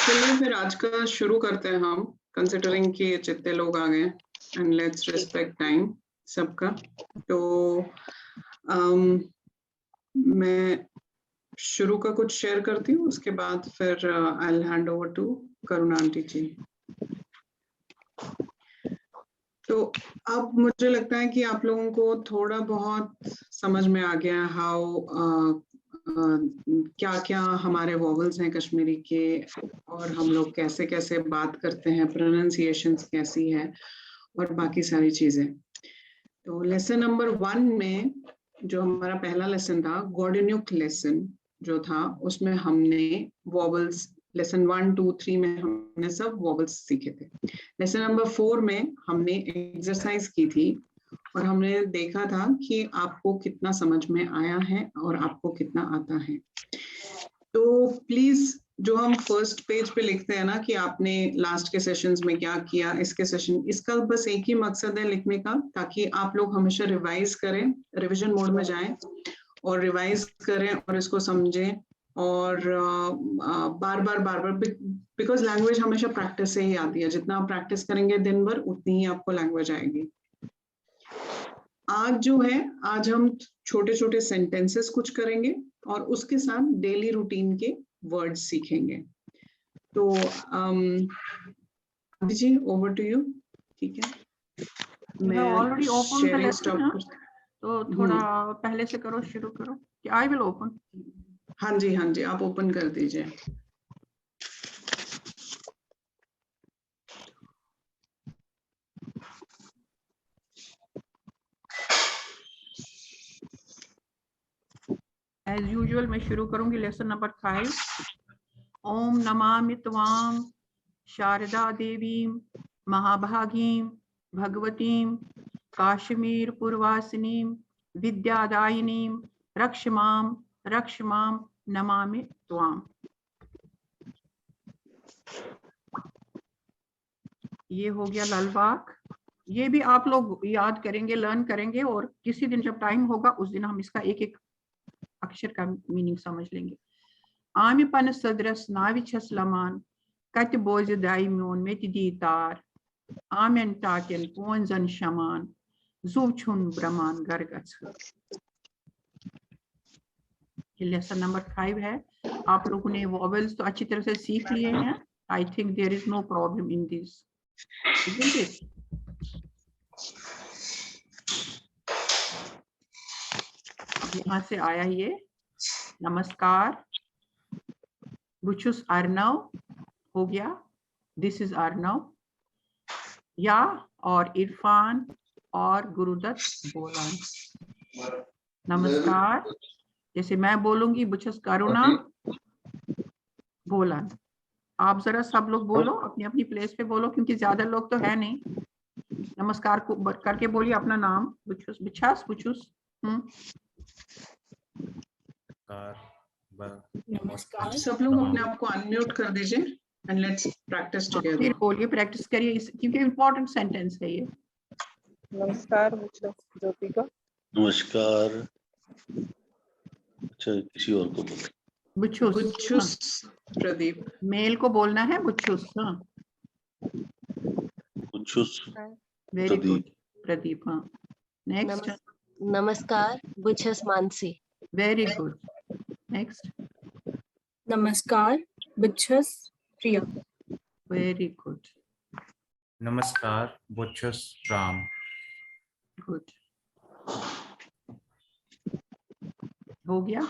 चलिए फिर आज का शुरू करते हैं हम, कंसिडरिंग कि जितने लोग आ गए एंड लेट्स रिस्पेक्ट टाइम सबका। तो मैं शुरू का कुछ शेयर करती हूँ, उसके बाद फिर I will hand over to Karuna aunty ji. तो अब मुझे लगता है कि आप लोगों को थोड़ा बहुत समझ में आ गया हाउ क्या क्या हमारे वॉवल्स हैं कश्मीरी के, और हम लोग कैसे कैसे बात करते हैं, प्रोनाउंसिएशंस कैसी है और बाकी सारी चीजें। तो लेसन नंबर 1 में जो हमारा पहला लेसन था, गॉर्डिन्यूक लेसन जो था, उसमें हमने वॉवल्स लेसन 1, 2, 3 में हमने सब वॉवल्स सीखे थे। लेसन नंबर 4 में हमने एक्सरसाइज की थी और हमने देखा था कि आपको कितना समझ में आया है और आपको कितना आता है। तो प्लीज जो हम फर्स्ट पेज पे लिखते हैं ना कि आपने लास्ट के सेशंस में क्या किया, इसके सेशन, इसका बस एक ही मकसद है लिखने का, ताकि आप लोग हमेशा रिवाइज करें, रिवीजन मोड में जाएं और रिवाइज करें और इसको समझें और बार बार बिकॉज लैंग्वेज हमेशा प्रैक्टिस से ही आती है। जितना आप प्रैक्टिस करेंगे दिन भर उतनी ही आपको लैंग्वेज आएगी। आज जो है, आज हम छोटे छोटे सेंटेंसेस कुछ करेंगे और उसके साथ डेली रूटीन के वर्ड्स सीखेंगे। तो जी ओवर टू यू। ठीक है, मैं ऑलरेडी ओपन द लेसन, तो थोड़ा पहले से करो, शुरू करो कि आई विल ओपन। हाँ जी आप ओपन कर दीजिए। एज यूजुअल मैं शुरू करूंगी लेसन नंबर 5। ओम नमामि त्वाम शारदा देवीं महाभागीं भगवतीं काश्मीर पूर्वासिनीं विद्यादायिनीं रक्षमां नमामि त्वाम। ये हो गया ललवाक। ये भी आप लोग याद करेंगे, लर्न करेंगे और किसी दिन जब टाइम होगा उस दिन हम इसका एक एक अक्षर का मीनिंग समझ लेंगे। आमि पन सदरस नाविछस लमान कत बोझ दाई म्योन मेति दीतार आमेन टाटियन पोंजन शमान जुव छुन ब्रह्मान गरगछ। ये लेसन नंबर 5 है। आप लोगों ने वॉवेल्स तो अच्छी तरह से सीख लिए हैं। I think there is no problem in this, isn't it? यहाँ से आया ये नमस्कार, बुचुस अर्नव हो गया, दिस इज अर्नव, या और इरफान और गुरुदत्त बोलन। नमस्कार, जैसे मैं बोलूंगी बुचुस करुणा बोलन, आप जरा सब लोग बोलो, अपनी अपनी प्लेस पे बोलो क्योंकि ज्यादा लोग तो है नहीं। नमस्कार को करके बोलिए अपना नाम, बुचुस बिछास बुचुस। नमस्कार। सब लोग अपने आप को अनम्यूट कर दीजिए एंड लेट्स प्रैक्टिस टुगेदर। फिर बोलिए, प्रैक्टिस करिए क्योंकि इम्पोर्टेंट सेंटेंस है ये। नमस्कार ज्योतिका। नमस्कार। अच्छा, किसी और को बोलो। बुचुस प्रदीप। मेल को बोलना है बुचुस। बुचुस वेरी गुड प्रदीप। हाँ, नेक्स्ट। नमस्कार बुचस मानसी। Very good, next. नमस्कार बुचस प्रिया। Very good. नमस्कार बुचस राम। गुड, हो गया।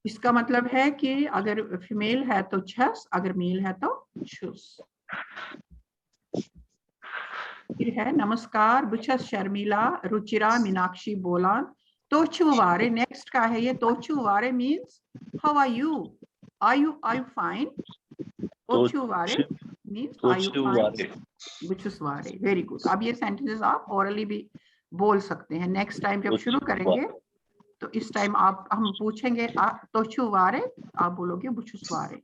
इसका मतलब है कि अगर फीमेल है तो छस, अगर मेल है तो छुस। फिर है नमस्कार बुचस शर्मिला रुचिरा मीनाक्षी बोलान तोचुवारे। नेक्स्ट का है ये तोचुवारे means how are you, are you fine. तोचुवारे मीन्स आर यू फाइन, बुचुसवारे। Very good. अब ये सेंटेंसेस आप ओरली भी बोल सकते हैं। नेक्स्ट टाइम जब शुरू करेंगे तो इस टाइम आप हम पूछेंगे तोचुवारे, आप बोलोगे बुचुसवारे।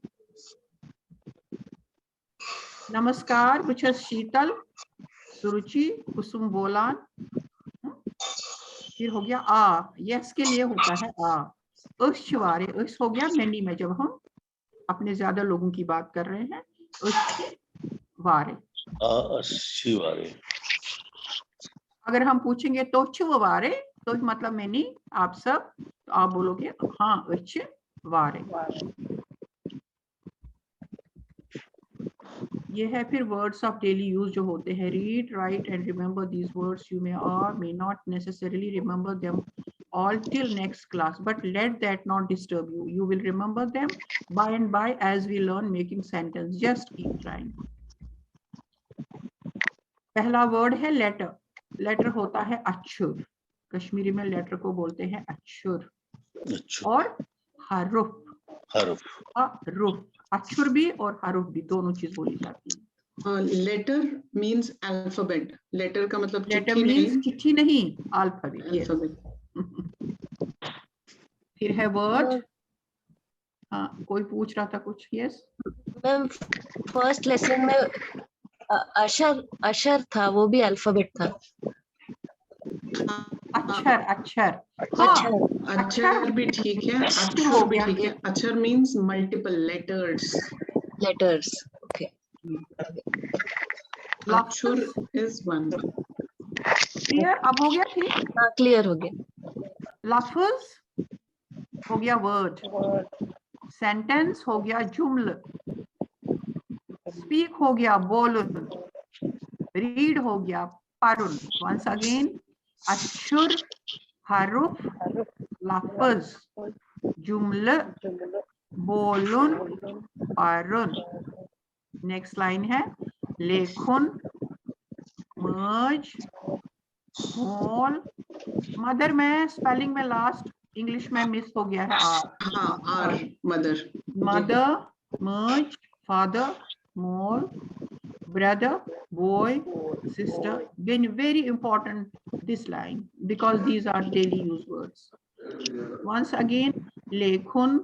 नमस्कार बुचस शीतल सुरुचि कुसुम बोलान। फिर हो गया आ, यस के लिए होता है आ। उस हो गया मैनी में जब हम अपने ज्यादा लोगों की बात कर रहे हैं, अच्छे वारे। अच्छी वारे। अगर हम पूछेंगे तोच्छु वारे तो मतलब मैंने आप सब, तो आप बोलोगे हाँ अच्छे वारे। ये है फिर वर्ड्स ऑफ डेली यूज जो होते हैं। Read, write and remember these words. You may or may not necessarily remember them all till next class, but let that not disturb you. You will remember them by and by as we learn making sentence. Just keep trying. पहला word है letter. Letter होता है अक्षर। कश्मीरी में letter को बोलते हैं अक्षर। अच्छा। और हरुफ। हरुफ, अक्षर भी और हरुफ भी, दोनों चीज बोली जाती है। Letter means alphabet. लेटर का मतलब लेटर मीन्स चिट्ठी नहीं, अल्फाबेट। अल्फाबेट। फिर है वर्ड। हाँ, कोई पूछ रहा था कुछ। यस मैम, फर्स्ट लेसन में अक्षर था, वो भी अल्फाबेट था। अक्षर, अक्षर, अक्षर भी ठीक है, अक्षर भी ठीक है। अक्षर means multiple letters. Letters, okay. अक्षर इज वन। क्लियर? अब हो गया ठीक? हाँ, क्लियर हो गया। लफ्ज हो गया वर्ड, सेंटेंस हो गया जुमल, स्पीक हो गया बोलन, रीड हो गया पढ़न। वंस अगेन, अक्षर, हरुफ, लफ्ज, जुमल, बोलन, पढ़न। नेक्स्ट लाइन है लेखन, मर्ज, मोल। मदर में स्पेलिंग में लास्ट इंग्लिश में मिस हो गया है आर। हाँ, आर, मदर। मदर, मर्ज, फादर, मोल, brother, boy, sister. Then very important this line because these are daily use words. Once again, lekhun,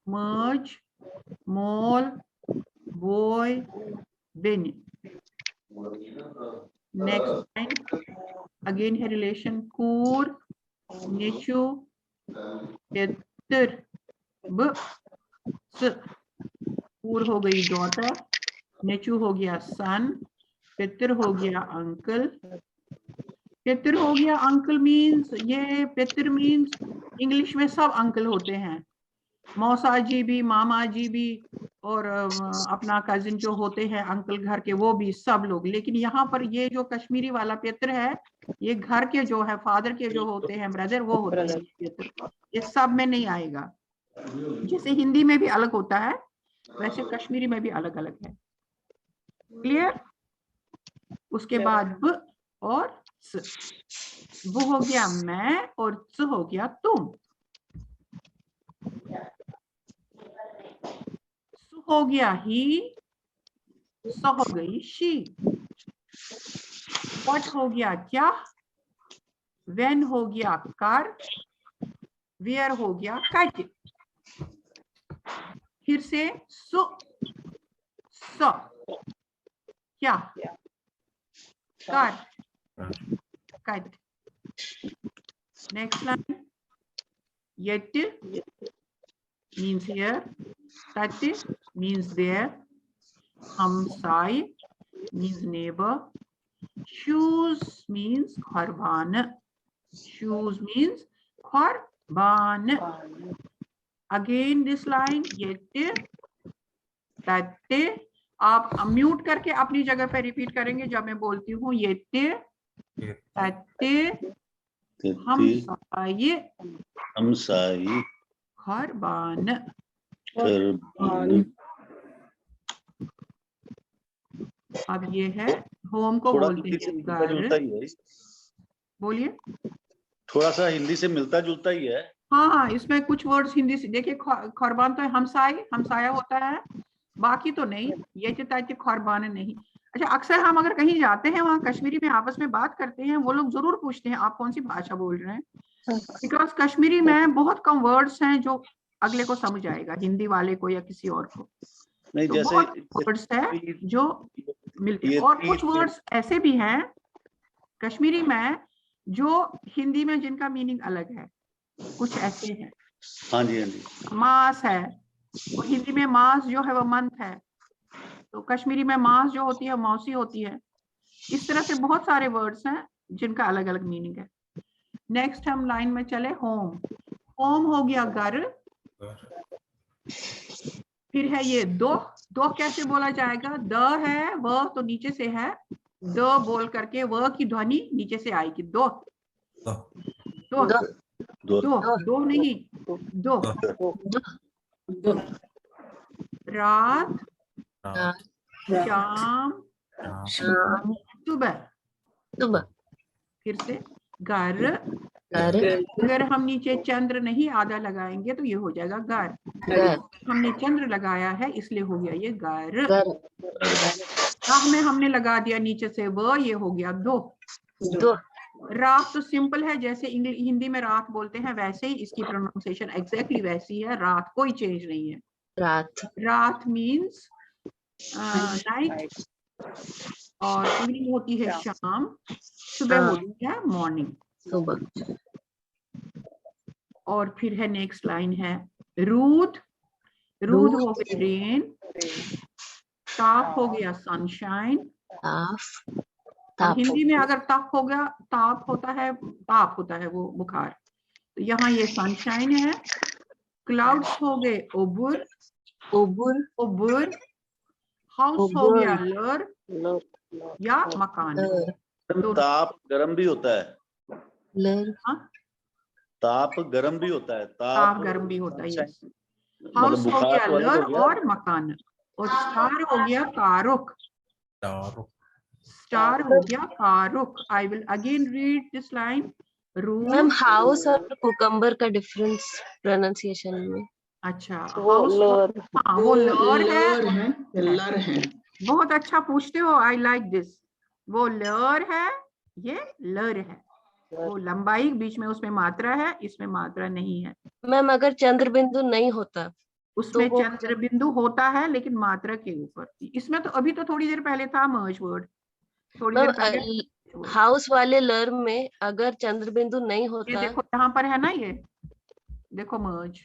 merge, mole, boy, bin. Next line, again here relation kur, nechu, yetter, b, s. kur हो गई daughter, Nechu हो गया सन, पितर हो गया uncle. पितर हो गया अंकल मीन्स, ये पितर मीन्स इंग्लिश में सब अंकल होते हैं, मौसा जी भी, मामा जी भी, और अपना कजिन जो होते हैं अंकल घर के, वो भी सब लोग। लेकिन यहाँ पर ये जो कश्मीरी वाला पितर है, ये घर के जो है फादर के जो होते हैं ब्रदर, वो होते हैं पितर। ये सब में नहीं आएगा। जैसे हिंदी में भी अलग होता है, वैसे कश्मीरी में भी अलग अलग है। क्लियर? उसके बाद ब और स। ब हो गया मैं और स हो गया तुम। स हो गया ही, स हो गई शी। व्हाट हो गया क्या, व्हेन हो गया कर, वेयर हो गया कट। फिर से सु, स, क्या, कर, cut. Next line, yet means here, tat means there, hamsai means neighbor, shoes means kharbaan, shoes means kharbaan. Again this line, yet, tat, आप म्यूट करके अपनी जगह पे रिपीट करेंगे जब मैं बोलती हूँ। येते, तत्ते, हमसाये, हमसाई, खरबान। अब ये है होम को बोलते हैं घर। बोलिए। थोड़ा सा हिंदी से मिलता जुलता ही है। हाँ, इसमें कुछ वर्ड्स हिंदी से, देखिए खरबान तो हमसाई, हमसाया होता है, बाकी तो नहीं। ये चिताई खरबान नहीं। अच्छा, अक्सर हम अगर कहीं जाते हैं, वहाँ कश्मीरी में आपस में बात करते हैं, वो लोग जरूर पूछते हैं आप कौन सी भाषा बोल रहे हैं, बिकॉज कश्मीरी में बहुत कम वर्ड्स हैं जो अगले को समझ आएगा, हिंदी वाले को या किसी और को। नहीं, तो जैसे बहुत वर्ड्स है जो मिलते हैं, और कुछ वर्ड्स ऐसे भी हैं कश्मीरी में जो हिंदी में जिनका मीनिंग अलग है, कुछ ऐसे हैं। हाँ जी, हाँ जी। मांस है, और हिंदी में मास जो है वो मंथ है, तो कश्मीरी में मास जो होती है मौसी होती है। इस तरह से बहुत सारे वर्ड्स हैं जिनका अलग अलग मीनिंग है। नेक्स्ट हम लाइन में चले, होम। होम हो गया घर। फिर है ये दो। दो कैसे बोला जाएगा? द है व तो नीचे से है, द बोल करके व की ध्वनि नीचे से आएगी। दो दो दो दो दो दो नहीं, दो। दो रात, रात, शाम, शाम, सुबह। सुबह। फिर से घर। घर, अगर हम नीचे चंद्र नहीं आधा लगाएंगे तो ये हो जाएगा घर। घर, हमने चंद्र लगाया है इसलिए हो गया ये घर। घर, राह में हमने लगा दिया नीचे से वो, ये हो गया दो। दो, रात तो सिंपल है, जैसे हिंदी में रात बोलते हैं वैसे ही इसकी प्रोनाउंसिएशन एग्जैक्टली वैसी है। रात, कोई चेंज नहीं है। रात, रात मीन्स नाइट, और इवनिंग होती है शाम, सुबह हाँ। होती है मॉर्निंग। सुबह। और फिर है नेक्स्ट लाइन है रूद। रूद हो गया रेन। ताप हो गया सनशाइन। ताप, और ताप, हिंदी में अगर ताप हो गया, ताप होता है, ताप होता है वो बुखार, तो यहाँ ये सनशाइन है। क्लाउड्स हो गए ओबुर। उबुर, ओबुर। हाउस हो गया लर या मकान। तो ताप गरम भी होता है। लर, ताप गरम भी होता है। ताप गर्म भी होता है। यस। मतलब हाउस हो बुखार गया तो अलग लर हो गया। और मकान। और स्टार हो गया कारुक। तारुक, स्टार हो गया कारुक। I will again read this line. Ma'am root. House और कुकम्बर का डिफरेंस प्रोनाउंसिएशन में? अच्छा, वो हाउस, लर। हाँ वो लर लर है। है, लर है। बहुत अच्छा पूछते हो, आई लाइक दिस। वो लर है, ये लर है। वो लंबाई, बीच में उसमें मात्रा है, इसमें मात्रा नहीं है। मैम अगर चंद्र बिंदु नहीं होता उसमें वो चंद्र बिंदु होता है लेकिन मात्रा के ऊपर। इसमें तो अभी तो थोड़ी देर पहले था मर्ज वर्ड, थोड़ी देर पहले। मैम हाउस वाले लर में अगर चंद्र बिंदु नहीं ये होता, देखो यहाँ पर है ना, ये देखो मर्ज।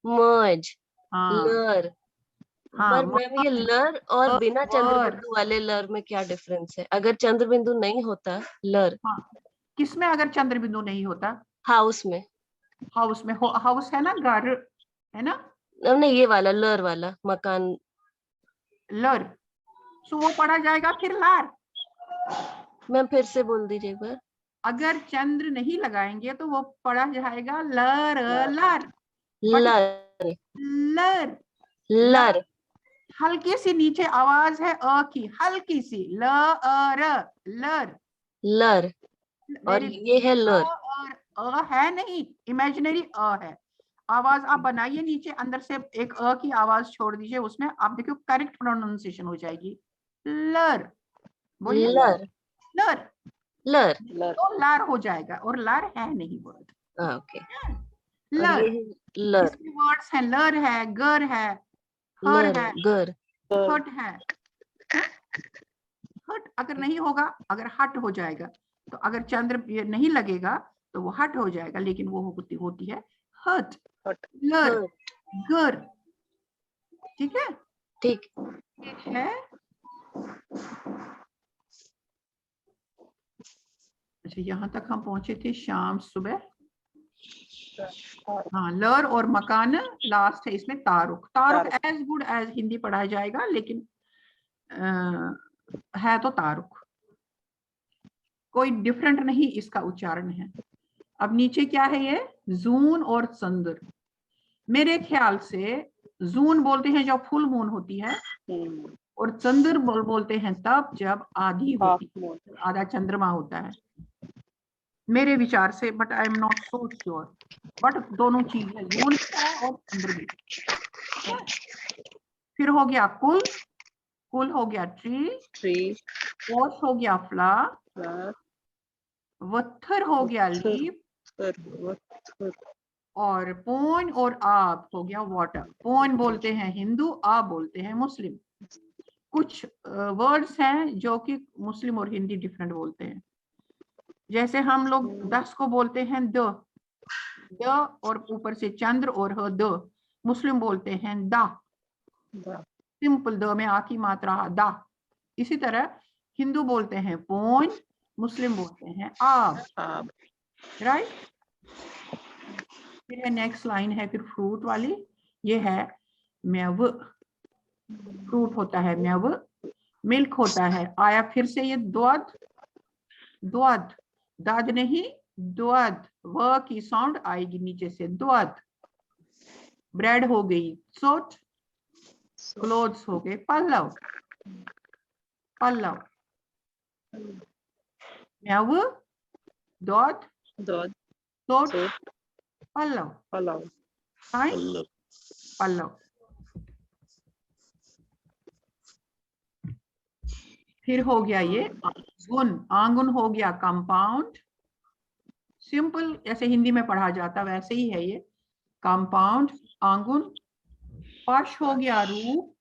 मर्ज, हाँ लर। हाँ, पर मैम ये लर और बिना चंद्र मर्ज। बिंदु वाले लर में क्या डिफरेंस है? अगर चंद्र बिंदु नहीं होता लर हाँ, किसमें अगर चंद्र बिंदु नहीं होता? हाउस में, हाउस में। हाउस है ना, घर है ना, नहीं ये वाला लर वाला मकान। लर। सो वो पढ़ा जाएगा फिर लार। मैम फिर से बोल दीजिए एक बार। अगर चंद्र नहीं लगाएंगे तो वो पढ़ा जाएगा लर लर। लर, लर। लर, हल्की सी नीचे आवाज है अ की, हल्की सी ल अ र, लर। लर, और ये है लर। और अ है नहीं, इमेजिनरी अ है। आवाज आप बनाइए नीचे, अंदर से एक अ की आवाज छोड़ दीजिए उसमें, आप देखिए करेक्ट प्रोनाउंसिएशन हो जाएगी। लर, बोलिए लर, लर। लर, तो लार हो जाएगा, और लार है नहीं वर्ड। ओके। और लर, ये है लर, इसमें वर्ड्स हैं, लर है, गर है, हर लर, है, गर, हट है। हट अगर नहीं होगा, अगर हट हो जाएगा, तो अगर चंद्र ये नहीं लगेगा तो वो हट हो जाएगा, लेकिन वो होती है हट। लर, हर, गर। ठीक है, ठीक। ठीक है। अच्छा, यहाँ तक हम पहुंचे थे, शाम सुबह। हाँ, लर और मकान लास्ट है इसमें। तारुक, तारुक एज गुड एज हिंदी पढ़ा जाएगा, लेकिन है तो तारुक, कोई डिफरेंट नहीं इसका उच्चारण है। अब नीचे क्या है ये? जून और चंद्र। मेरे ख्याल से जून बोलते हैं जब फुल मून होती है, और चंद्र बोलते हैं तब जब आधी होती है, आधा चंद्रमा होता है मेरे विचार से, but I am not so sure. But दोनों चीज है, जून है और चंद्र भी। फिर हो गया कुल। कुल हो गया ट्री। वॉश हो गया फ्लावर। वत्थर हो गया लीफ। और पोन और आब हो गया वाटर। पोन बोलते हैं हिंदू, आब बोलते हैं मुस्लिम। कुछ वर्ड्स हैं जो कि मुस्लिम और हिंदी डिफरेंट बोलते हैं। जैसे हम लोग 10 को बोलते हैं द और ऊपर से चंद्र और ह द, मुस्लिम बोलते हैं दा, दा, सिंपल द में आ की मात्रा दा। इसी तरह हिंदू बोलते हैं पोन, मुस्लिम बोलते हैं आब, आब, राइट। फिर है नेक्स्ट लाइन है फिर फ्रूट वाली, ये है मेव, फ्रूट होता है मेव, मिल्क होता है, आया फिर से ये द्वद, द्वद, दद नहीं द्वद, व की साउंड आएगी नीचे से द्वद। ब्रेड हो गई सोट, क्लोथ्स हो गए पल्लव, पल्लव, मेव, द्वद, दूध, सोट, सूप, पल्लव, पलाव, फाइन, पल्लव, पल्लव। फिर हो गया ये आंगुन, आंगुन हो गया कंपाउंड, सिंपल जैसे हिंदी में पढ़ा जाता वैसे ही है ये कंपाउंड आंगुन। फर्श हो गया रूप,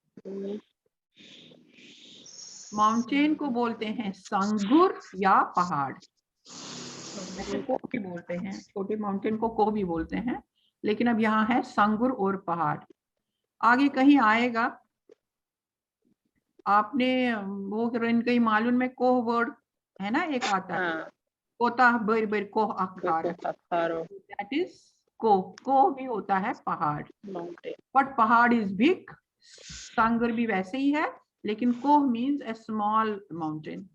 माउंटेन को बोलते हैं संगुर या पहाड़, ऐसे को भी बोलते हैं, छोटे माउंटेन को भी बोलते हैं, लेकिन अब यहाँ है संगुर और पहाड़। आगे कहीं आएगा आपने वो कहीं मालूम में कोह वर्ड है ना, एक आता है हाँ, कोता बर बर कोह अखार, अखारो, दैट इज कोह भी होता है पहाड़, माउंटेन, बट पहाड़ इज बिग, संगर भी वैसे ही है, लेकिन कोह मीन्स ए स्मॉल माउंटेन।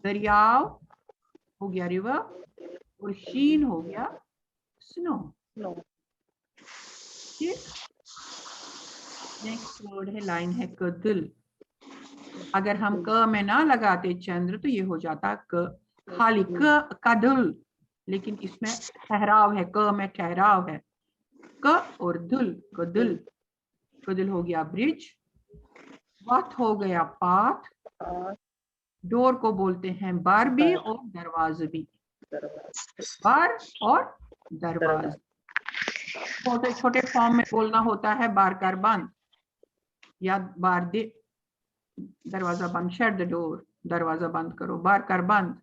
दरियाव हो गया रिवर, और शीन हो गया स्नो। नो, ठीक, नेक्स्ट वर्ड है लाइन है कदल। अगर हम क में ना लगाते चंद्र तो ये हो जाता क, खाली क कदल, लेकिन इसमें ठहराव है, क में ठहराव है, क और दुल, कदल, कदल हो गया ब्रिज। वत हो गया पाथ, और डोर को बोलते हैं बार भी और दरवाजे भी, बार और दरवाजे। छोटे छोटे फॉर्म में बोलना होता है बार कर बंद या बार दे, दरवाजा बंद, शट द डोर, दरवाजा बंद करो, बार कर बंद।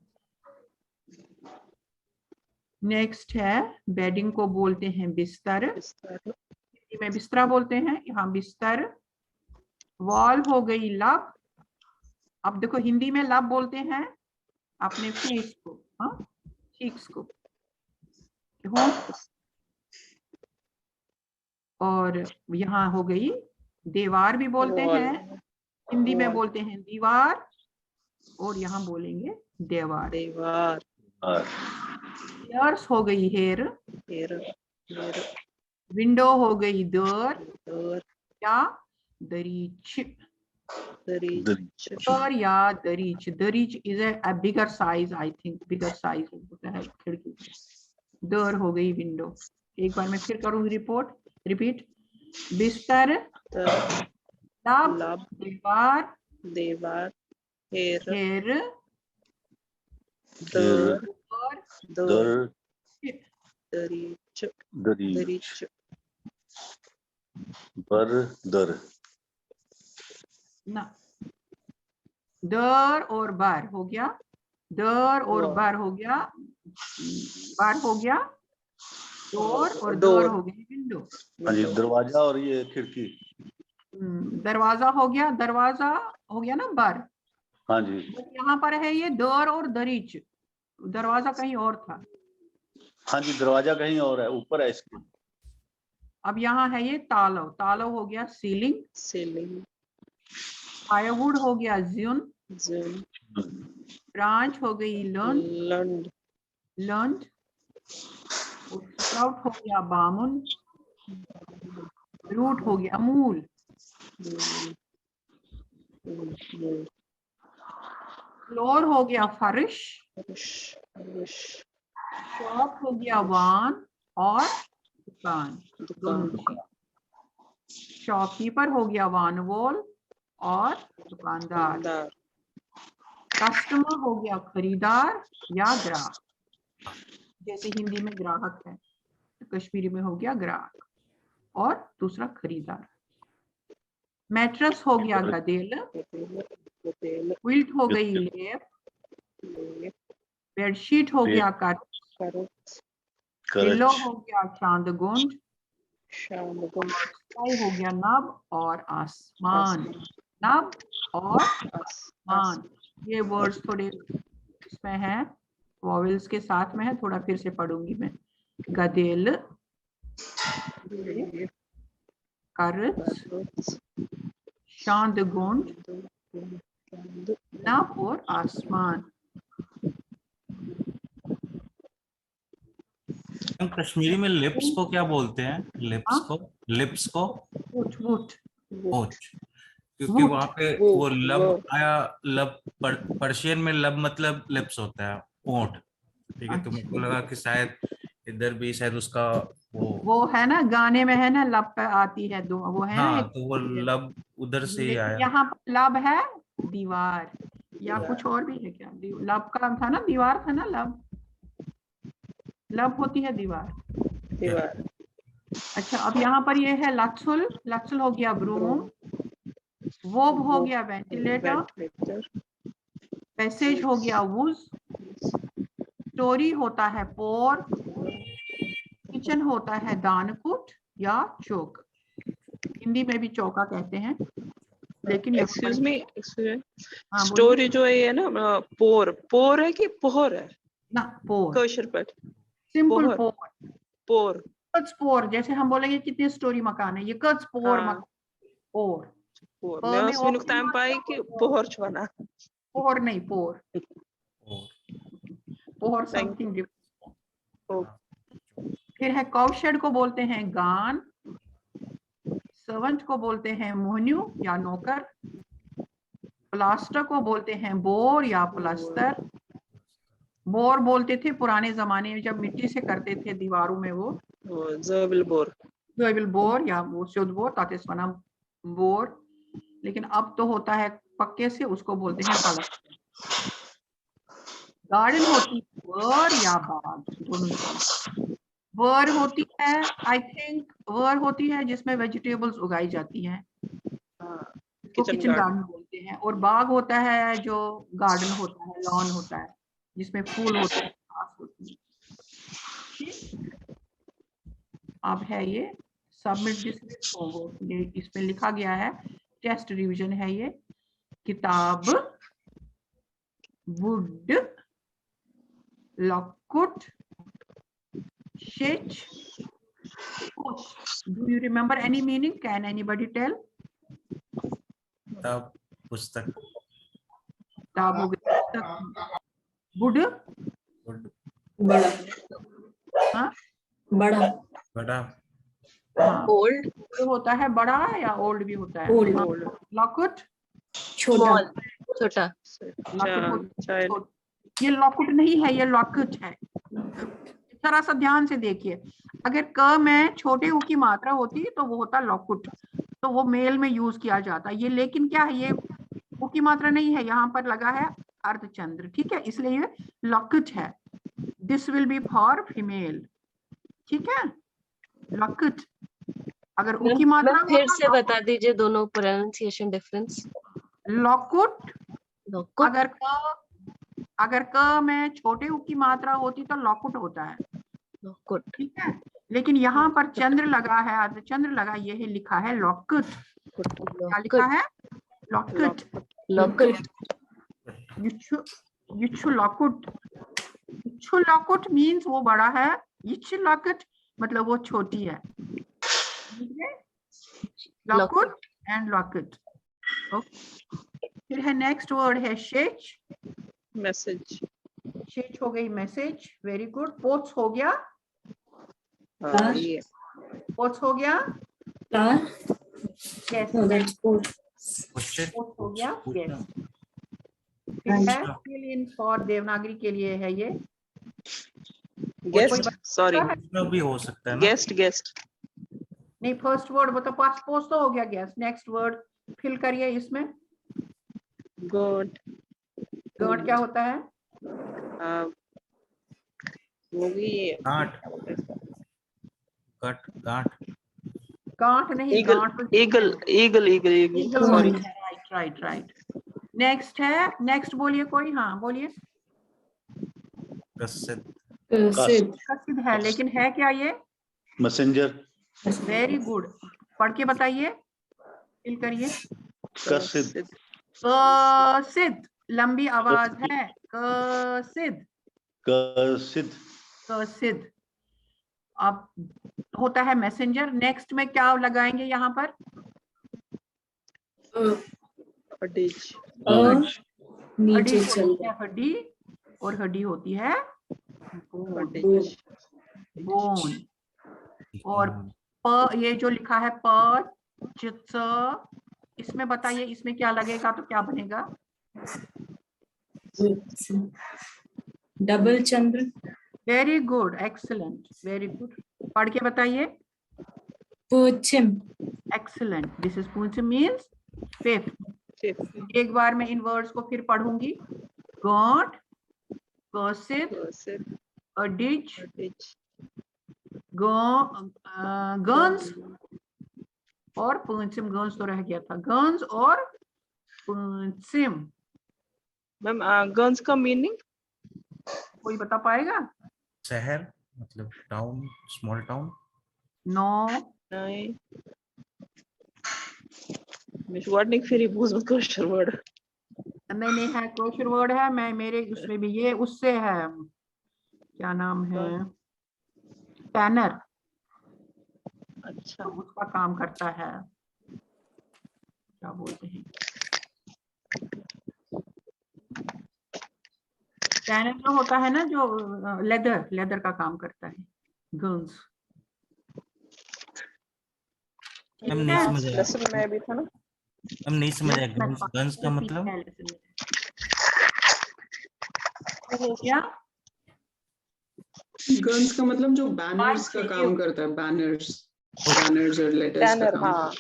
नेक्स्ट है बेडिंग को बोलते हैं बिस्तर, हिंदी में बिस्तरा बोलते हैं, यहाँ बिस्तर। वॉल हो गई लब, अब देखो हिंदी में लब बोलते हैं अपने फेस को, हाँ चीक्स को, होंठ को। और यहाँ हो गई दीवार भी बोलते वॉल, हैं, हिंदी में वॉल, बोलते हैं दीवार, और यहाँ बोलेंगे दीवार। दीवार, हेयर्स हो गई हेयर, हेर, हेर, विंडो हो गई दर डोर, या दरीच, दरीच, दर या दरीच। दरीच is a bigger size, I think bigger size होता है खिड़की। दर हो गई विंडो। एक बार मैं फिर करूंगी रिपीट, बिस्तर, लब, लब, दीवार, दीवार, हेर, हेयर, दर, दर, दर, दरीच, दरी, दरीच, बर, दर, ना, दर और बार हो गया, दर और वाह। बार हो गया, बार हो गया डोर, और डोर, दर हो गई विंडो। हाँ जी, दरवाजा और ये खिड़की, दरवाजा हो गया, दरवाजा हो गया ना बार, हाँ जी, यहाँ पर है ये दर और दरीच, दरवाजा कहीं और था। हाँ जी, दरवाजा कहीं और है, ऊपर है इसके। अब यहाँ है ये तालव, तालव हो गया सीलिंग, सीलिंग, फायरवुड हो गया ज़्यून, ज़ूम, ब्रांच हो गई लर्न, लंड, लर्नड, स्प्राउट हो गया बामुन, रूट हो गया मूल, फ्लोर हो गया फर्श, शॉप हो गया वान और दुकान, दोनों चीज। शॉपकीपर हो गया वानवोल और दुकानदार। कस्टमर हो गया खरीदार या ग्राहक, जैसे हिंदी में ग्राहक है तो कश्मीरी में हो गया ग्राहक, और दूसरा खरीदार। मैट्रेस हो गया गदेल, क्विल्ट हो गई लेप, बेडशीट हो गया कर, पिलो हो गया चांदगुंड, शाम को स्काई हो गया नभ और आसमान, नभ और आसमान। ये वर्ड्स थोड़े इसमें है, वॉवेल्स के साथ में है, थोड़ा फिर से पढ़ूंगी मैं। गदेल, करच, शांद गुंड, नभ और आसमान। हम कश्मीरी में लिप्स को क्या बोलते हैं? लिप्स को, लिप्स को वुट वुट ओच, क्योंकि वहां पे वो लब वो। आया, लब पर्शियन में लब मतलब लिप्स होता है, ओंठ। ठीक है, तो मेरे को लगा कि शायद इधर भी शायद उसका वो है ना, गाने में है ना, लब पे आती है दो, वो है ना हाँ, एक, तो वो लब उधर से ही लेकिन आया। यहाँ पर लब है दीवार, या कुछ और भी है क्या? लब का था ना, दीवार था ना, लब, लब होती है दीवार। दीवार। अच्छा, अब यहाँ पर ये है लक्सुल, लक्सुल हो गया ब्रूम, वोब हो गया वेंटिलेटर, वेंटिलेटर। पैसेज हो गया वुज, स्टोरी होता है पोर, किचन होता है दानकुट या चौक। हिंदी में भी चौका कहते हैं, लेकिन यहाँ एक्सक्यूज पर मी, हाँ बोलिए स्टोरी जो है ना, पोर पोर है कि पोहर है? ना, पोर, कौशर पर सिंपल पोहर, पोर, पोर, पोर, जैसे हम बोलेंगे कितने स्टोरी मकान है, ये कच पोर हाँ। मकान, पोर, पोर प मैं में उसमें ओ नुकता पाई कि पोहर छवाना। पोर नहीं, पोर, पोर Thank समथिंग डिफरेंट। ओ, फिर है कौशड को बोलते हैं गान, सर्वेंट को बोलते हैं मोहन्यू या नौकर, प्लास्टर को बोलते हैं बोर या प्लास्टर। बोर बोलते थे पुराने जमाने में, जब मिट्टी से करते थे दीवारों में, वो जबिल बोर। बोर या वो शुद्ध बोर, ताकि इसका नाम बोर। लेकिन अब तो होता है पक्के से, उसको बोलते हैं प्लास्टर। गार्डन होती है वर या बाग, दोनों ही। वर होती है, आई थिंक वर होती है जिसमें वेजिटेबल्स उगाई जाती हैं, इसको किचन किचन गार्डन। गार्डन बोलते हैं। और बाग होता है जो गार्डन होता है, लॉन होता है, जिसमें फूल होते हैं, घास होती है। ठीक? अब है ये सबमिट दिस होमवर्क, इसमें लिखा गया है, टेस्ट रिवीजन है ये। किताब, would, लॉकुट, शेच, do you remember any meaning? Can anybody tell? तब पुस्तक, किताब हो गई पुस्तक, वुड बड़ा, हाँ बड़ा, बड़ा, हाँ, ओल्ड, वुड होता है बड़ा, या ओल्ड भी होता है। ओल्ड, लॉकुट, छोटा, स्मॉल, छोटा, चाइल्ड। ये लॉकुट नहीं है, ये लॉकुट है। जरा सा ध्यान से देखिए, अगर क में छोटे उ की मात्रा होती तो वो होता लॉकुट, तो वो मेल में यूज किया जाता। ये लेकिन क्या है, ये उ की मात्रा नहीं है, यहाँ पर लगा है अर्धचंद्र, ठीक है, इसलिए ये लॉकुट है। This will be for female, ठीक है, लॉकुट। अगर उ की मात्रा मैम फिर से होता बता दीजिए दोनों प्रोनाउंसिएशन डिफरेंस। लॉकुट, लॉकुट, अगर क में छोटे उ की मात्रा होती तो लॉकुट होता है, लॉकुट, ठीक है। लेकिन यहाँ पर चंद्र लगा है, अर्धचंद्र लगा, ये है लिखा है लॉकुट। क्या लिखा है? लॉकुट, लॉकुट, युच्छु लॉकुट। युच्छु लॉकुट मीन्स वो बड़ा है, युच्छु लॉकुट मतलब वो छोटी है। लॉकुट एंड लॉकुट। फिर है नेक्स्ट वर्ड है शेच, मैसेज। शेच हो गई मैसेज, वेरी गुड। पोट्स हो गया, ये पोट्स हो गया, flower, yes, no, that's food. Question, pots हो गया, यस। अच्छा। फिर है फॉर देवनागरी के लिए है ये। गेस्ट, सॉरी, इसमें भी हो सकता है ना? Guest, guest. नहीं, फर्स्ट वर्ड बता, पास पोस्ट तो हो गया, गेस। नेक्स्ट वर्ड फिल करिए इसमें। गुड। गॉड क्या होता है? वो भी गांठ, गट, गांठ, गांठ नहीं, ईगल, गांठ eagle, eagle, eagle, eagle, eagle sorry. होती है, राइट राइट राइट। नेक्स्ट है, नेक्स्ट बोलिए कोई, हाँ बोलिए। प्रसिद्ध, Sid, प्रसिद्ध है, लेकिन है क्या ये? मैसेंजर, वेरी गुड, पढ़ के बताइए, फिल करिए। कसिद, कसिद, लंबी आवाज है, कसिद, कसिद, कसिद। अब होता है मैसेंजर, नेक्स्ट में क्या लगाएंगे यहाँ पर? अडिज, नीचे हड्डी चल होती है हड्डी, और हड्डी होती है अडिज, बोन। और प, ये जो लिखा है प, चित्स, इसमें बताइए इसमें क्या लगेगा तो क्या बनेगा? डबल चंद्र। Very good, excellent, very good. पढ़ के बताइए। पश्चिम। एक्सीलेंट, दिस इज पूंछिम मीन्स फिफ्थ। एक बार मैं इन वर्ड्स को फिर पढ़ूंगी। गॉड, कसिद, कसिद, अडिज, अडिज, गन्स और पूंछिम। गन्स तो रह गया था, गन्स और पूंछिम। मैम गन्स का मीनिंग? कोई बता पाएगा? शहर मतलब टाउन, स्मॉल टाउन। नो। नहीं, mich word nicht für die Bus mit kosher word. नहीं है, क्रोशर वर्ड है। मैं मेरे उसमें भी ये उससे है, क्या नाम है, टैनर, अच्छा, तो उसका काम करता है, क्या बोलते हैं, टैनर जो होता है ना, जो लेदर का काम करता है। गर्ल्स, हम नहीं समझ आया, लेसन में भी था ना। हम नहीं समझ आया। गन्स का मतलब हो गया। गन्स का मतलब जो बैनर्स का काम करता है, बैनर्स और लेटर्स का टैनर, काम। हाँ,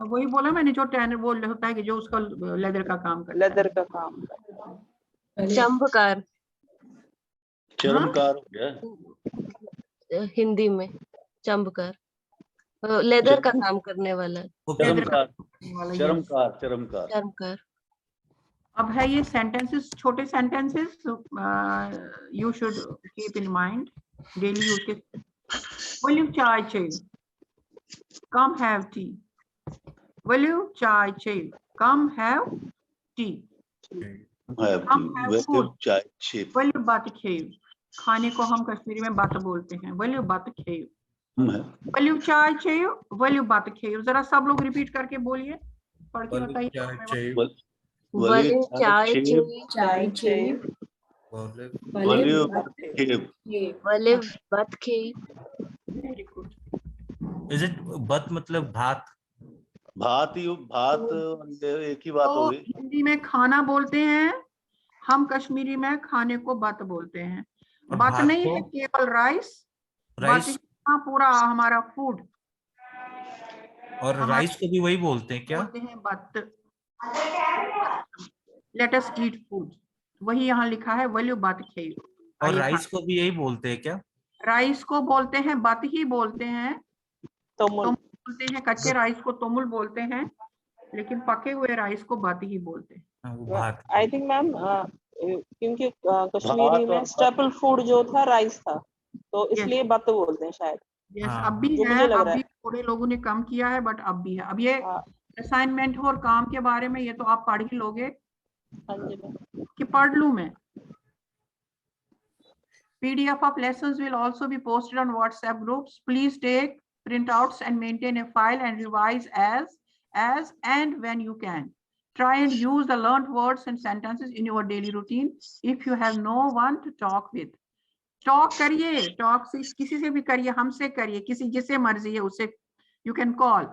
वही बोला मैंने, जो टैनर वो होता है कि जो उसका लेदर का काम करता है। लेदर का काम। चंबकार, चरमकार हो गया। हिंदी में चंबकार, लेदर का काम करने वाला, चरमकार, वाला, yes। चरमकार, चरमकार। चंबकार। अब है ये सेंटेंसेस, छोटे sentences, you should keep in mind daily use के। will you chai चाहिए, come have tea, will you chai चाहिए, come have tea, come have food, चाय छिप, will you बात खेव, खाने को हम कश्मीरी में बात बोलते हैं, will you बात खेव, will you चाय चाहिए, will you बात खेव। जरा सब लोग रिपीट करके बोलिए, पढ़ के बताइए। will you chai चाहिए, चाय चाहिए। will you बात खेव। Very good. इज इट बत मतलब भात? भात एक ही बात तो हो गई। हिंदी में खाना बोलते हैं, हम कश्मीरी में खाने को बात बोलते हैं। बात नहीं है केवल राइस, राइस पूरा हमारा फूड। और राइस को भी वही बोलते हैं क्या? बोलते हैं बात। लेट अस ईट फूड, वही यहाँ लिखा है, वैल्यू बात खेल। और राइस को भी यही बोलते हैं क्या? राइस को बोलते हैं, बात ही बोलते हैं, तोमुल बोलते हैं। कच्चे राइस को तोमुल बोलते हैं, लेकिन पके हुए राइस को बात ही बोलते हैं। आई थिंक मैम, क्योंकि कश्मीरी में स्टेपल फूड जो था राइस था, तो इसलिए बात बोलते हैं शायद। यस, अब भी है, अब भी थोड़े लोगों ने कम किया है, बट अब भी है। अब ये असाइनमेंट और काम के बारे में ये तो आप पढ़ ही लोगे कि पढ़ लूं मैं। PDF of lessons will also be posted on WhatsApp groups. Please take printouts and maintain a file and revise as and when you can. Try and use the learned words and sentences in your daily routine if you have no one to talk with. Talk करिए, talk से किसी से भी करिए, हमसे करिए, किसी जिसे मर्जी है उसे you can call,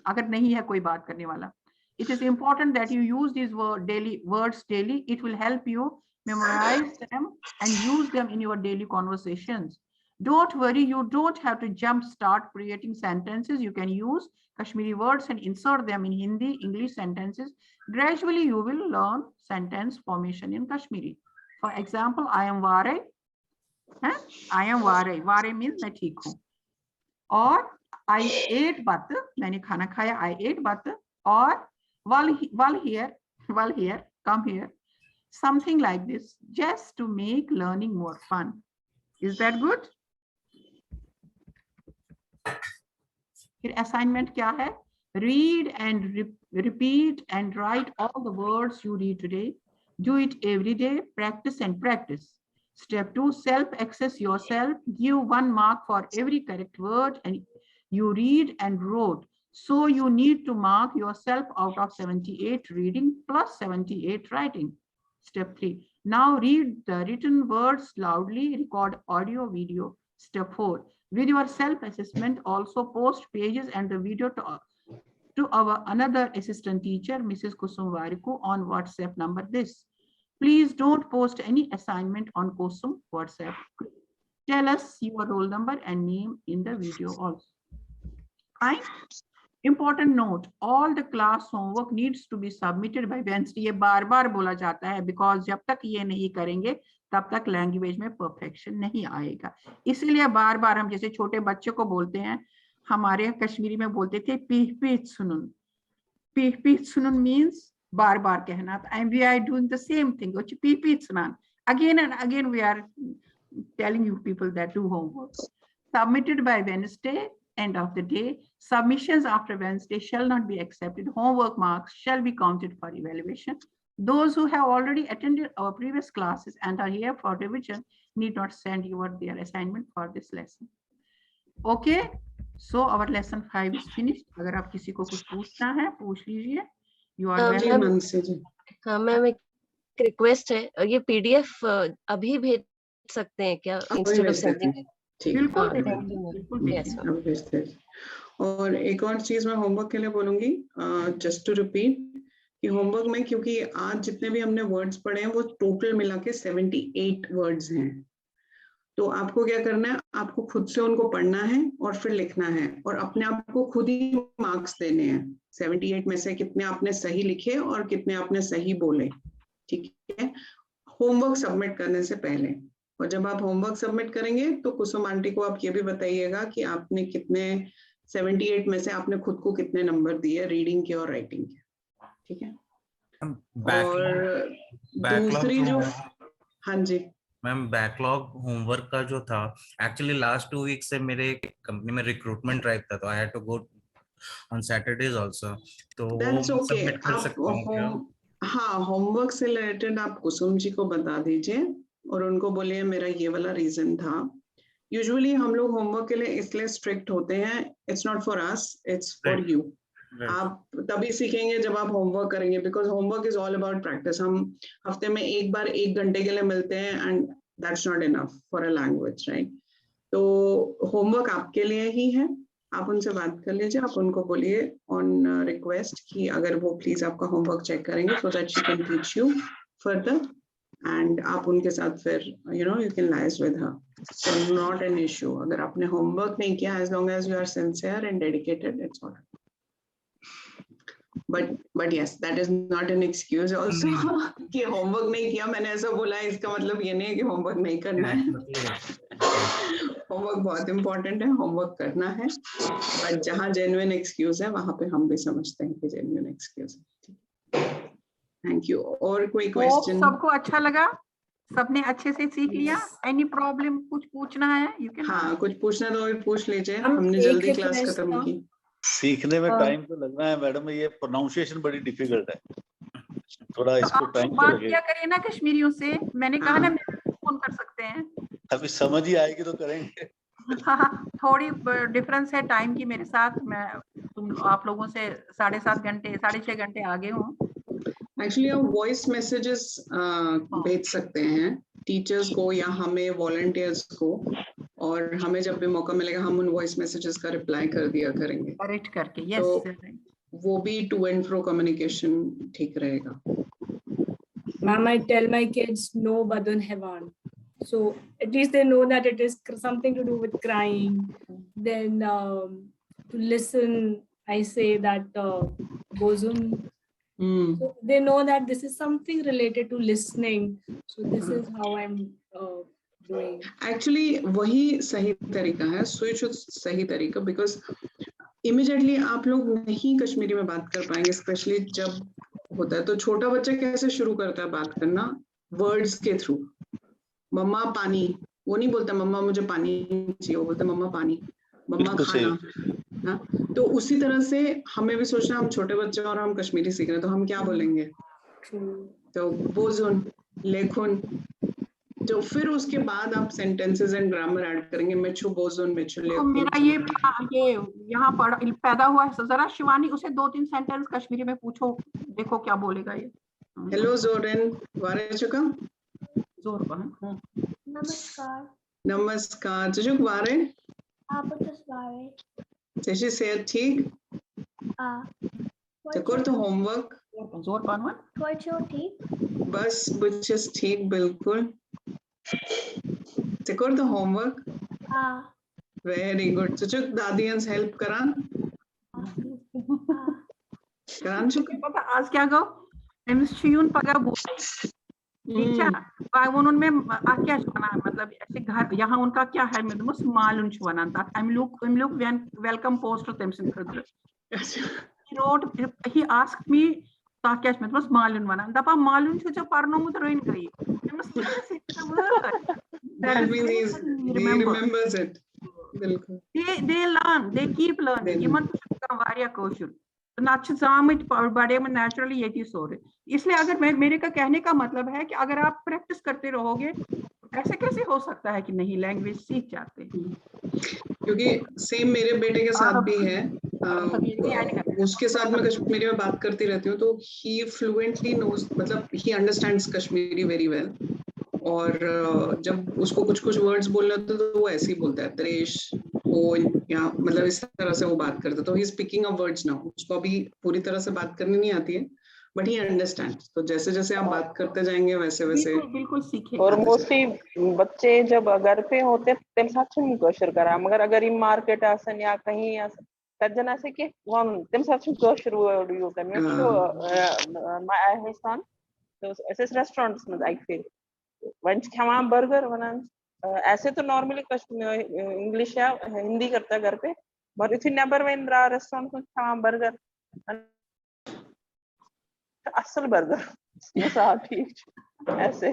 अगर नहीं है कोई बात करने वाला। It is important that you use these words daily. It will help you memorize them and use them in your daily conversations. Don't worry, you don't have to jump start creating sentences. You can use Kashmiri words and insert them in Hindi, English sentences. Gradually, you will learn sentence formation in Kashmiri. For example, I am Ware. I am Ware. Ware means मैं ठीक हूँ। और I ate bat, मैंने खाना खाया, I ate bat. और while here, come here. Something like this, just to make learning more fun. Is that good? फिर assignment क्या है? Read and repeat and write all the words you read today. Do it every day. Practice and practice. Step 2, self-assess yourself. Give 1 mark for every correct word and you read and wrote. So you need to mark yourself out of 78 reading plus 78 writing. Step 3, now read the written words loudly. Record audio, video. Step 4, with your self-assessment, also post pages and the video to our another assistant teacher, Mrs. Kusum Variku, on WhatsApp number this. Please don't post any assignment on Kusum WhatsApp. Tell us your roll number and name in the video also. Fine. Important note, all the class homework needs to be submitted by Wednesday. ये बार बार बोला जाता है because जब तक ये नहीं करेंगे तब तक लैंग्वेज में परफेक्शन नहीं आएगा. इसीलिए बार बार हम जैसे छोटे बच्चे को बोलते हैं, हमारे कश्मीरी में बोलते थे पीह पीह सुनुन. पीह पीह सुनुन मीन्स बार बार कहना. And we are doing the same thing. पीह पीह Sunam. Again and again we are telling you people that do homework. Submitted by Wednesday, end of the day. Submissions after Wednesday shall not be accepted. Homework marks shall be counted for evaluation. Those who have already attended our previous classes and are here for revision need not send their assignment for this lesson. Okay. So our lesson 5 is finished. अगर आप किसी को कुछ पूछना है पूछ लीजिए. You are welcome. हाँ मैम, एक रिक्वेस्ट है, ये पीडीएफ अभी भेज सकते हैं क्या इंस्टेड ऑफ सेंडिंग? बिल्कुल. और एक और चीज मैं होमवर्क के लिए बोलूंगी, जस्ट टू रिपीट कि होमवर्क में, क्योंकि आज जितने भी हमने वर्ड्स पढ़े हैं वो टोटल मिला के 78 वर्ड्स हैं. तो आपको क्या करना है, आपको खुद से उनको पढ़ना है और फिर लिखना है और अपने आप को खुद ही मार्क्स देने हैं. 78 में से कितने आपने सही लिखे और कितने आपने सही बोले. ठीक है, होमवर्क सबमिट करने से पहले. और जब आप होमवर्क सबमिट करेंगे तो कुसुम आंटी को आप ये भी बताइएगा कि आपने कितने 78 में से आपने खुद को कितने नंबर दिए रीडिंग के और राइटिंग के. ठीक है. और दूसरी जो, हाँ जी मैम, बैकलॉग होमवर्क का जो था, एक्चुअली लास्ट 2 वीक से मेरे कंपनी में रिक्रूटमेंट ड्राइव था, तो I had to go on Saturdays also. तो वो सबमिट कर सकता हूं क्या? हाँ, होमवर्क से रिलेटेड आप कुसुम जी को बता दीजिए और उनको बोलिए मेरा ये वाला रीजन था. यूजुअली हम लोग होमवर्क के लिए इसलिए स्ट्रिक्ट होते हैं, it's not for us, it's for you. आप तभी सीखेंगे जब आप होमवर्क करेंगे, because homework is all about practice. हम हफ्ते में एक बार 1 घंटे के लिए मिलते हैं and that's not enough for a language, right. तो होमवर्क आपके लिए ही है. आप उनसे बात कर लीजिए, आप उनको बोलिए ऑन रिक्वेस्ट कि अगर वो प्लीज आपका होमवर्क चेक करेंगे so that she can teach you further. And आप उनके साथ फिर you can liaise with her. So not an issue. अगर आपने होमवर्क नहीं किया, as long as you are sincere and dedicated, it's all. But yes, that is not an excuse also कि homework नहीं किया, मैंने ऐसा बोला है इसका मतलब ये नहीं है कि होमवर्क नहीं करना है. होमवर्क बहुत इंपॉर्टेंट है, होमवर्क करना है. बट जहाँ जेन्युइन एक्सक्यूज है वहां पे हम भी समझते हैं कि जेन्युइन एक्सक्यूज है. Thank you. और कोई क्वेश्चन? सबको अच्छा लगा? सबने अच्छे से सीख लिया? Any problem? कुछ पूछना है यू कैन. हाँ, कुछ पूछना तो पूछ लीजिए. हमने जल्दी क्लास खत्म की. सीखने में टाइम तो लगना है मैडम. ये प्रोनाउंसिएशन बड़ी डिफिकल्ट है, थोड़ा इसको टाइम तो लगेगा. बात करिए ना कश्मीरियों से. मैंने कहा ना मेरे फोन कर सकते हैं. अभी समझ ही आएगी तो करेंगे. हाँ, थोड़ी डिफरेंस है टाइम की मेरे साथ. मैं आप लोगों से 7.5 घंटे 6.5 घंटे आगे हूँ. एक्चुअली आप वॉइस मैसेजेस भेज सकते हैं टीचर्स को या हमें वॉलंटियर्स को, और हमें जब भी मौका मिलेगा हम उन वॉइस मैसेजेस का रिप्लाई कर दिया करेंगे. करेक्ट करके. यस, तो वो भी टू एंड फ्रो कम्युनिकेशन ठीक रहेगा. Ma'am, I tell my kids no Badun Hewan. So at least they know that it is something to do with crying. Then to listen, I say that Bozum. So they know that this is something related to listening. So this is how I'm doing. Actually, वही सही तरीका है, switch सही तरीका, because immediately आप लोग नहीं कश्मीरी में बात कर पाएंगे, स्पेशली जब होता है. तो छोटा बच्चा कैसे शुरू करता है बात करना? वर्ड्स के थ्रू. मम्मा पानी, वो नहीं बोलता मम्मा मुझे पानी चाहिए, वो बोलता मम्मा पानी. मम्मा खाना। हाँ, तो उसी तरह से हमें भी सोचना, हम छोटे बच्चे और हम कश्मीरी सीख रहे हैं तो हम क्या बोलेंगे? तो बोजुन, लेखुन। तो फिर उसके बाद आप सेंटेंसेस एंड ग्रामर ऐड करेंगे, मेचू बोजुन, मेचू तो लेखुन। मेरा ये यहाँ पैदा हुआ है, जरा शिवानी उसे 2-3 सेंटेंस कश्मीरी में पूछो, देखो क्या बोलेगा ये। हेलो जोरेन, वारे चुका? जोर पर। नमस्कार. नमस्कार चुजुक वारे? Apa वारे? चेशी सेहत ठीक? चकोर तो होमवर्क? जोर पर। Kau ठीक? बस बुचस ठीक बिल्कुल। चकोर तो होमवर्क? Very good. चुजुक दादियंस हेल्प करान? करान चुका? पता आज क्या गो? एमस्ट्यून पगा बोल। ठीक है, वोन में क्या बना, मतलब ऐसे घर यहाँ उनका क्या है, मैं मुस मालूम छुआना था। I'm look welcome poster तेमसन khaddar. He wrote, he asked me क्या मैं मुस मालूम वना, दपा मालूम छु जो परनो मुद रोइन गई। That means he remembers it. बिल्कुल। They learn, they keep learning. इमन तो वारिया कौशल। नाच जामित बड़े में naturally यही सोरे। इसलिए अगर मेरे का कहने का मतलब है कि अगर आप प्रैक्टिस करते रहोगे, ऐसे कैसे हो सकता है कि नहीं लैंग्वेज सीख जाते हैं? क्योंकि सेम मेरे बेटे के साथ भी है। उसके साथ मैं कश्मीरी में बात करती रहती हूँ तो he fluently knows, मतलब he understands Kashmiri very well। और जब उसको कुछ वर्ड्स बोलने होते तो वो ऐसे ही बोलता है, त्रेश ओ, या मतलब इस तरह से वो बात करता है। तो he is picking up words now. उसको अभी पूरी तरह से बात करनी नहीं आती है, बट ही अंडरस्टैंड्स। तो जैसे जैसे आप बात करते जाएंगे वैसे वैसे बिल्कुल सीखेगा। और मोस्टली बच्चे जब घर पे होते तेम साथ छुन कोशिश करा, मगर अगर इन मार्केट आसन या कहीं आसन तजन ऐसे कि वन तेम साथ छुन कोशिश वर्ड यूज करने मैं हिंदुस्तान तो ऐसे रेस्टोरेंट्स में आई फील वंच खावा बर्गर वनान ऐसे तो नॉर्मली इंग्लिश या हिंदी करता है घर पे, पर इतनी नेबर वेन रहा रेस्टोरेंट में खावा बर्गर असल बर्गर ऐसा ठीक ऐसे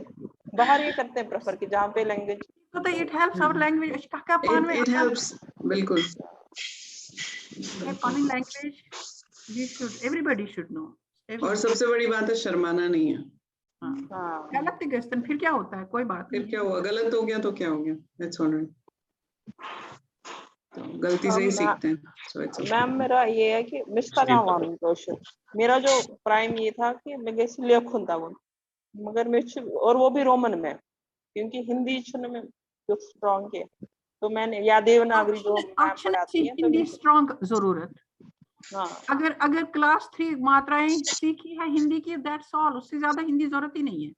बाहर ये करते हैं प्रेफर कि जहाँ पे लैंग्वेज तो इट हेल्प्स आवर लैंग्वेज का पान में इट हेल्प्स बिल्कुल पानी language we should everybody should know. और सबसे बड़ी बात है शर्माना नहीं है। हाँ, गलत गस्तन फिर क्या होता है, कोई बात फिर क्या हुआ, गलत हो गया तो क्या हो गया, दैट्स ऑलराइट। तो गलती से ही सीखते हैं। So it's okay. मैम मेरा ये है कि मिस्कला वन क्वेश्चन मेरा जो प्राइम ये था कि मैं कैसे लिख खुलता हूँ, मगर मैं और वो भी रोमन में, क्योंकि हिंदी छुन में जो स्ट्रॉन्ग है तो मैंने या देवनागरी जो मैम पढ़ाती है हिंदी स्ट्रॉन्ग जरूरत। हाँ, अगर क्लास 3 मात्राएं सीखी है हिंदी की, दैट्स ऑल, उससे ज्यादा हिंदी जरूरत ही नहीं है।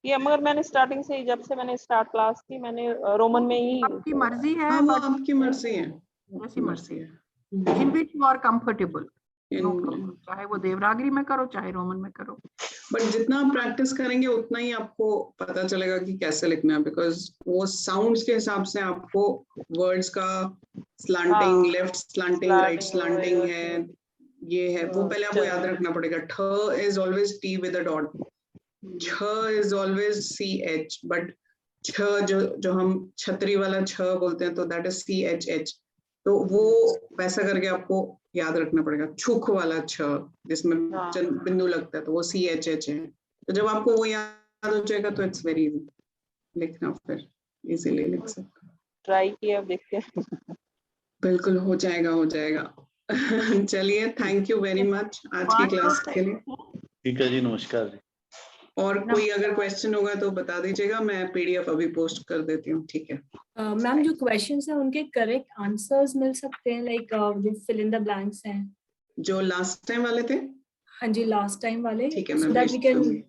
ये मगर मैंने स्टार्टिंग से ही जब से मैंने स्टार्ट क्लास की मैंने रोमन में ही। आपकी मर्जी है। हाँ, वो आपकी मर्जी है, जैसी मर्जी है, in which you are comfortable, no problem, चाहे वो देवनागरी में करो चाहे रोमन में करो। बट जितना आप प्रैक्टिस करेंगे उतना ही आपको पता चलेगा कि कैसे लिखना है, बिकॉज वो साउंड्स के हिसाब से आपको वर्ड्स का slanting, left slanting, right slanting है, ये है वो पहले आपको याद रखना पड़ेगा। ठ is always T with a dot, छ is always C H, but छ जो हम छतरी वाला छ बोलते हैं तो that is C H H. तो वो वैसा करके आपको याद रखना पड़ेगा। छुक वाला छ जिसमें बिंदु लगता है तो वो सी एच एच है। तो जब आपको वो याद हो जाएगा तो इट्स वेरी इजी, लिखना फिर इजीली लिख सकते। ट्राई किया, अब देखते हैं। बिल्कुल हो जाएगा। चलिए, थैंक यू वेरी मच आज की क्लास के लिए। ठीक है जी, नमस्कार जी। और कोई अगर क्वेश्चन होगा तो बता दीजिएगा, मैं पीडीएफ अभी पोस्ट कर देती हूँ। ठीक है मैम, जो क्वेश्चंस हैं उनके करेक्ट आंसर्स मिल सकते हैं, लाइक जो फिल इन द ब्लैंक्स हैं जो लास्ट टाइम वाले थे? हाँ जी, लास्ट टाइम वाले, ठीक है, so that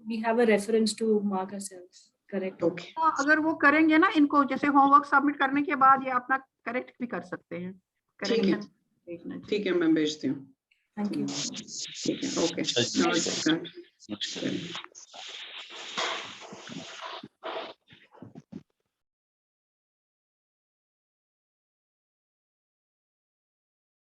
we have a reference to mark ourselves correct। Okay, अगर वो करेंगे ना इनको, जैसे होमवर्क सबमिट करने के बाद ये अपना करेक्ट भी कर सकते हैं। ठीक है मैं भेजती हूँ। Thank you. ठीक है, ओके, नमस्कार।